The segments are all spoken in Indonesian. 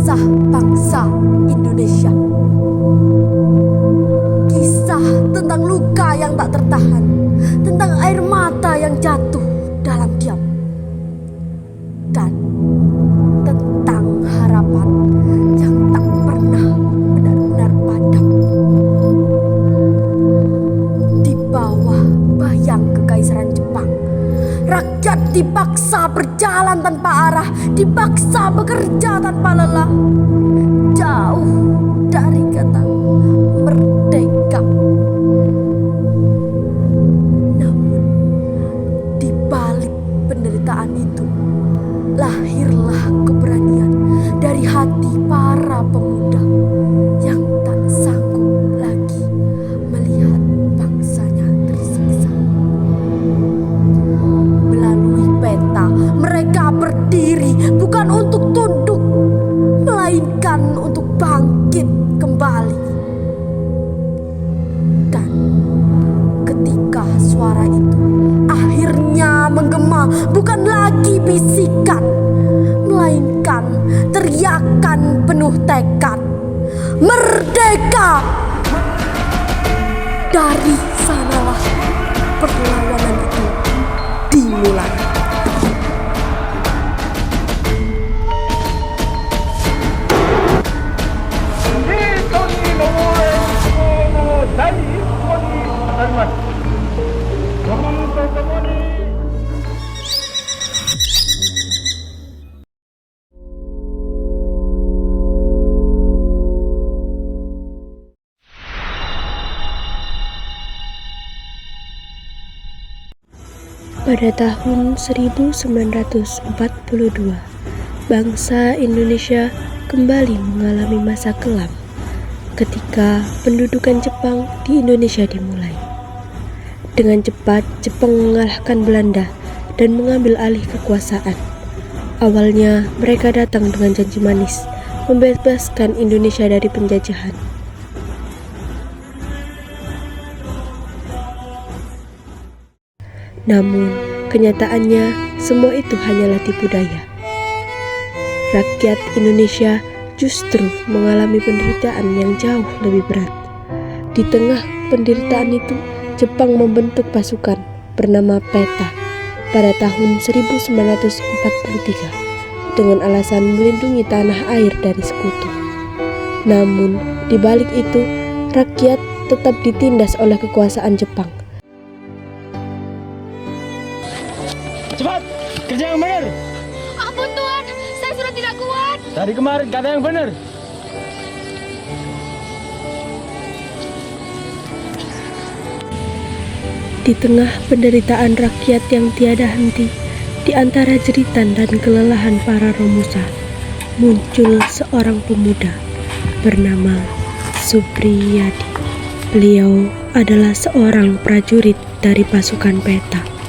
kisah bangsa Indonesia. Kisah tentang luka yang tak tertahan, tentang air mata yang jatuh dalam diam, dan tentang harapan yang tak pernah benar-benar padam. Di bawah bayang kekaisaran Jepang, rakyat dipaksa berjalan tanpa arah, dipaksa bekerja tanpa lelah, jauh dari kata merdeka. Namun, di balik penderitaan itu, lahirlah keberanian dari hati para pemuda yang tak sanggup lagi melihat bangsanya tersiksa. Melalui peta, mereka berdiri bukan untuk tunduk, melainkan untuk bangkit kembali. Dan ketika suara itu akhirnya menggema, bukan lagi bisikan, melainkan teriakan penuh tekad, merdeka! Dari sanalah perlawanan itu dimulai. Pada tahun 1942, bangsa Indonesia kembali mengalami masa kelam ketika pendudukan Jepang di Indonesia dimulai. Dengan cepat, Jepang mengalahkan Belanda dan mengambil alih kekuasaan. Awalnya, mereka datang dengan janji manis, membebaskan Indonesia dari penjajahan. Namun, kenyataannya semua itu hanyalah tipu daya. Rakyat Indonesia justru mengalami penderitaan yang jauh lebih berat. Di tengah penderitaan itu, Jepang membentuk pasukan bernama PETA pada tahun 1943 dengan alasan melindungi tanah air dari sekutu. Namun, di balik itu, rakyat tetap ditindas oleh kekuasaan Jepang. Cepat, kerja yang benar. Ampun Tuan, saya sudah tidak kuat. Dari kemarin kata yang benar. Di tengah penderitaan rakyat yang tiada henti, di antara jeritan dan kelelahan para romusa, muncul seorang pemuda bernama Supriyadi. Beliau adalah seorang prajurit dari pasukan PETA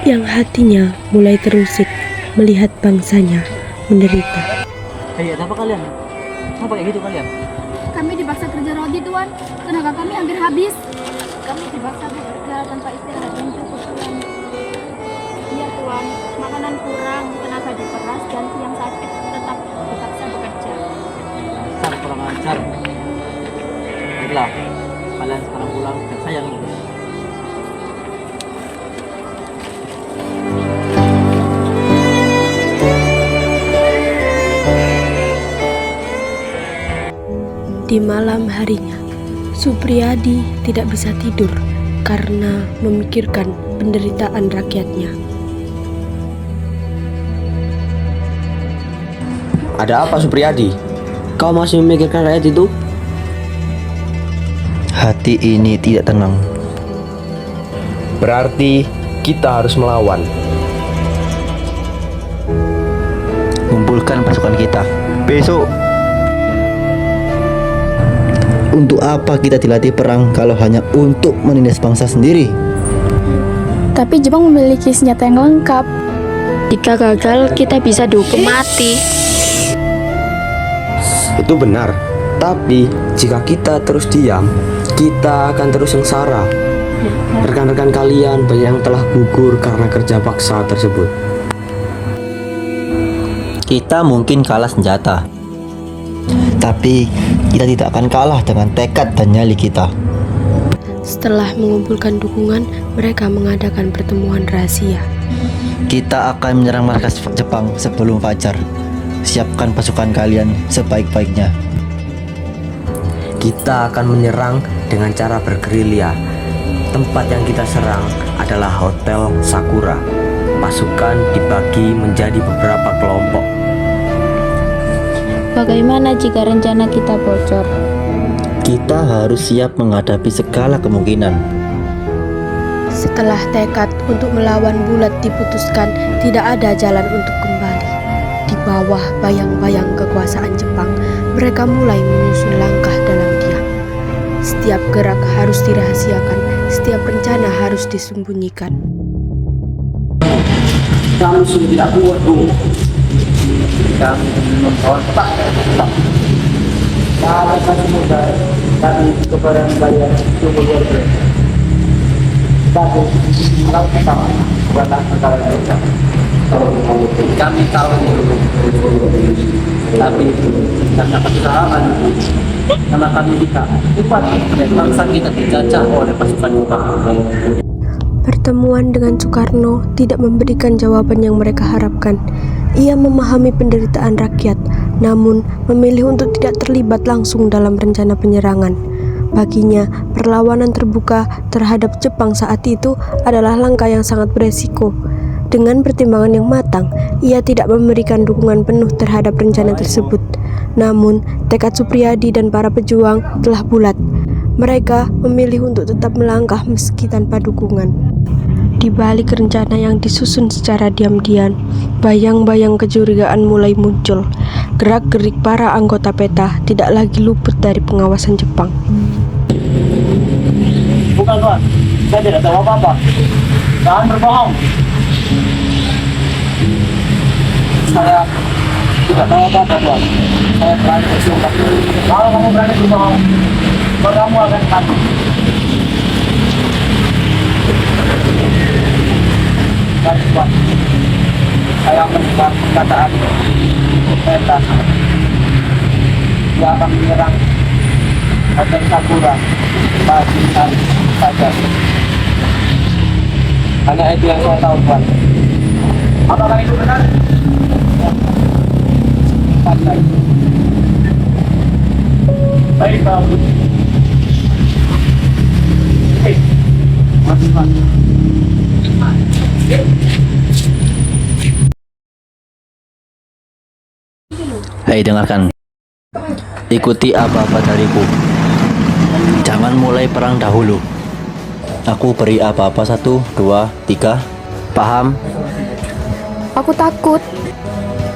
yang hatinya mulai terusik melihat bangsanya menderita. Hei, ada apa kalian? Kenapa kayak gitu kalian? Kami dipaksa kerja rodi Tuan, tenaga kami hampir habis. Kami dipaksa bekerja tanpa istirahat yang cukup Tuan. Iya Tuan, makanan kurang, tenaga diperas dan yang sakit tetap dipaksa bekerja. Dasar kurang ajar. Baiklah, kalian sekarang pulang dan saya ngurus. Di malam harinya, Supriyadi tidak bisa tidur karena memikirkan penderitaan rakyatnya. Ada apa Supriyadi? Kau masih memikirkan rakyat itu? Hati ini tidak tenang. Berarti kita harus melawan. Kumpulkan pasukan kita besok. Untuk apa kita dilatih perang kalau hanya untuk menindas bangsa sendiri? Tapi Jepang memiliki senjata yang lengkap. Jika gagal, kita bisa dihukum mati. Itu benar. Tapi jika kita terus diam, kita akan terus sengsara. Rekan-rekan kalian banyak yang telah gugur karena kerja paksa tersebut. Kita mungkin kalah senjata, Tapi kita tidak akan kalah dengan tekad dan nyali kita. Setelah mengumpulkan dukungan, mereka mengadakan pertemuan rahasia. Kita akan menyerang markas Jepang sebelum fajar. Siapkan pasukan kalian sebaik-baiknya. Kita akan menyerang dengan cara bergerilya. Tempat yang kita serang adalah Hotel Sakura. Pasukan dibagi menjadi beberapa kelompok. Bagaimana jika rencana kita bocor? Kita harus siap menghadapi segala kemungkinan. Setelah tekad untuk melawan bulat diputuskan, tidak ada jalan untuk kembali. Di bawah bayang-bayang kekuasaan Jepang, mereka mulai menyusun langkah dalam diam. Setiap gerak harus dirahasiakan, setiap rencana harus disembunyikan. Kamu sudah tidak kuat, Bu. Kami membawa tetap. Kalau kami muda, kami kepada kalian sungguh luar biasa. Tapi kalau kita buatlah perkara kita. Kami tahu tapi karena kesalahan karena kami kita cepat bangsa kita dijajah oleh pasukan Jepang. Pertemuan dengan Soekarno tidak memberikan jawaban yang mereka harapkan. Ia memahami penderitaan rakyat, namun memilih untuk tidak terlibat langsung dalam rencana penyerangan. Baginya, perlawanan terbuka terhadap Jepang saat itu adalah langkah yang sangat beresiko. Dengan pertimbangan yang matang, ia tidak memberikan dukungan penuh terhadap rencana tersebut. Namun, tekad Supriyadi dan para pejuang telah bulat. Mereka memilih untuk tetap melangkah meski tanpa dukungan. Di balik rencana yang disusun secara diam-diam, bayang-bayang kecurigaan mulai muncul. Gerak-gerik para anggota PETA tidak lagi luput dari pengawasan Jepang. Bukan, Tuan. Saya tidak tahu apa-apa. Jangan berbohong. Saya tidak tahu apa-apa, Tuan. Saya berani bersumpah. Kalau kamu berani berbohong, kamu akan mati. Dan, Tuan, saya mendengar perkataan PETA. Dia akan menyerang Hotel Sakura pagi hari saja. Hanya itu yang saya tahu, Tuan. Apakah itu benar? Pandai. Baik, Pak. Masih, Pak. Hei, dengarkan. Ikuti apa-apa dariku. Jangan mulai perang dahulu. Aku beri apa-apa 1, 2, 3. Paham? Aku takut.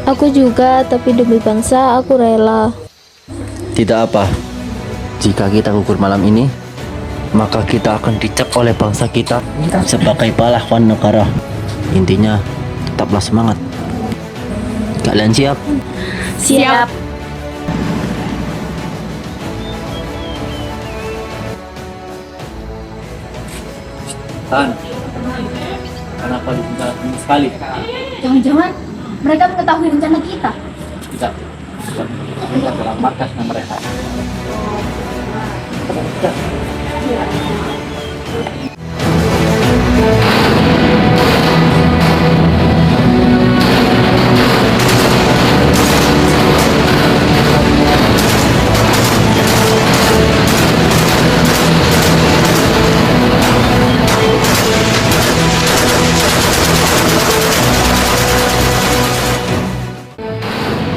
Aku juga, tapi demi bangsa aku rela. Tidak apa. Jika kita gugur malam ini, maka kita akan dicap oleh bangsa kita sebagai pahlawan negara. Intinya, tetaplah semangat. Kalian siap? Siap. Tan, kenapa ditinggal sekali? Jangan-jangan mereka mengetahui rencana kita. Tidak. Kita dalam markasnya mereka.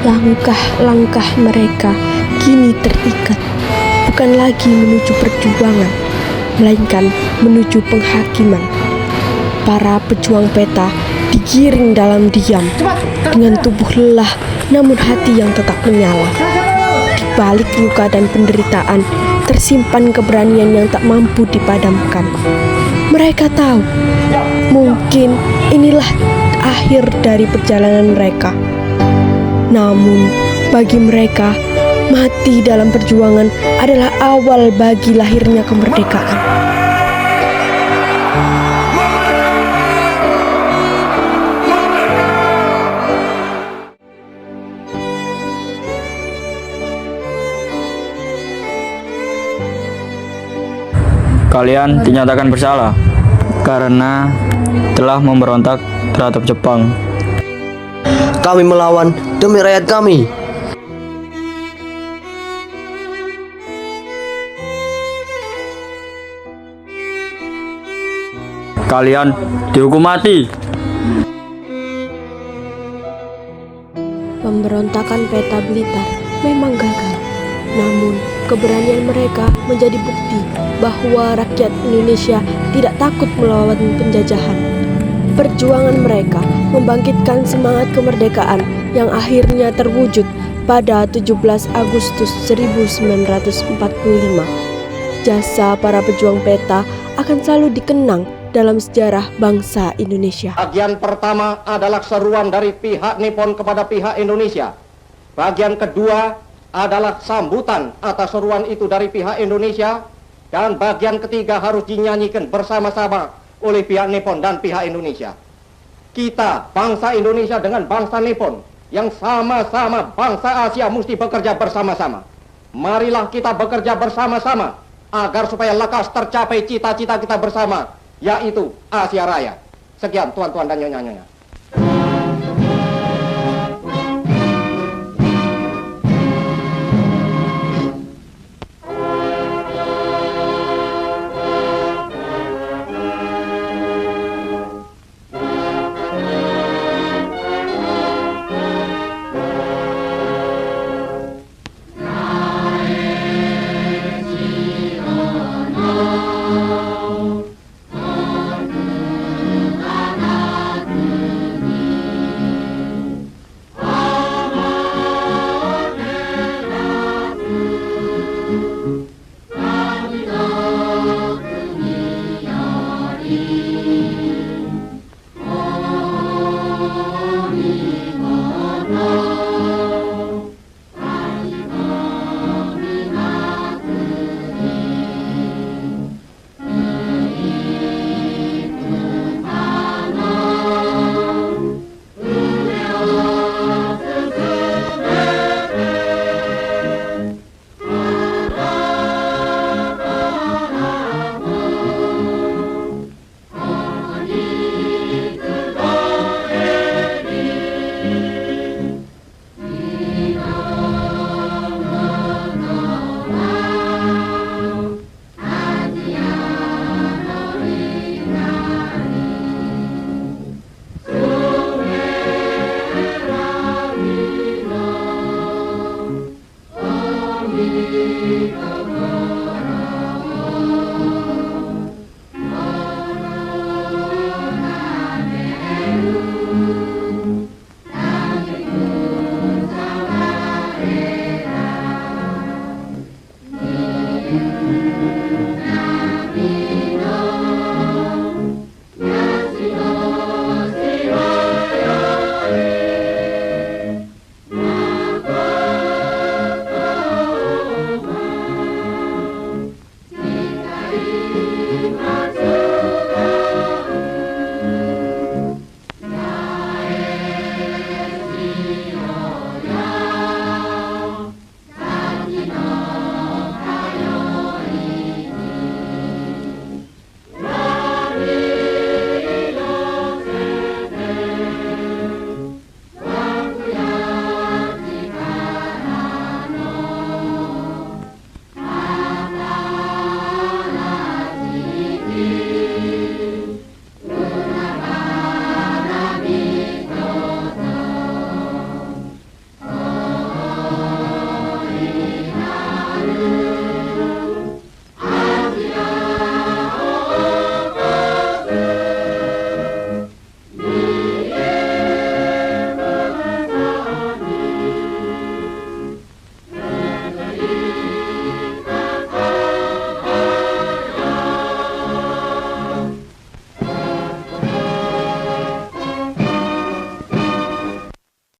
Langkah-langkah mereka kini terikat, bukan lagi menuju perjuangan, melainkan menuju penghakiman. Para pejuang PETA digiring dalam diam, dengan tubuh lelah namun hati yang tetap menyala. Di balik luka dan penderitaan, tersimpan keberanian yang tak mampu dipadamkan. Mereka tahu, mungkin inilah akhir dari perjalanan mereka. Namun, bagi mereka, mati dalam perjuangan adalah awal bagi lahirnya kemerdekaan. Kalian dinyatakan bersalah karena telah memberontak terhadap Jepang. Kami melawan demi rakyat kami. Kalian dihukum mati. Pemberontakan Peta Blitar memang gagal. Namun, keberanian mereka menjadi bukti bahwa rakyat Indonesia tidak takut melawan penjajahan. Perjuangan mereka membangkitkan semangat kemerdekaan yang akhirnya terwujud pada 17 Agustus 1945. Jasa para pejuang peta akan selalu dikenang dalam sejarah bangsa Indonesia. Bagian pertama adalah seruan dari pihak Nippon kepada pihak Indonesia. Bagian kedua adalah sambutan atas seruan itu dari pihak Indonesia. Dan bagian ketiga harus dinyanyikan bersama-sama oleh pihak Nippon dan pihak Indonesia. Kita, bangsa Indonesia dengan bangsa Nippon, yang sama-sama bangsa Asia mesti bekerja bersama-sama. Marilah kita bekerja bersama-sama agar supaya lekas tercapai cita-cita kita bersama, yaitu Asia Raya. Sekian tuan-tuan dan nyonya-nyonya.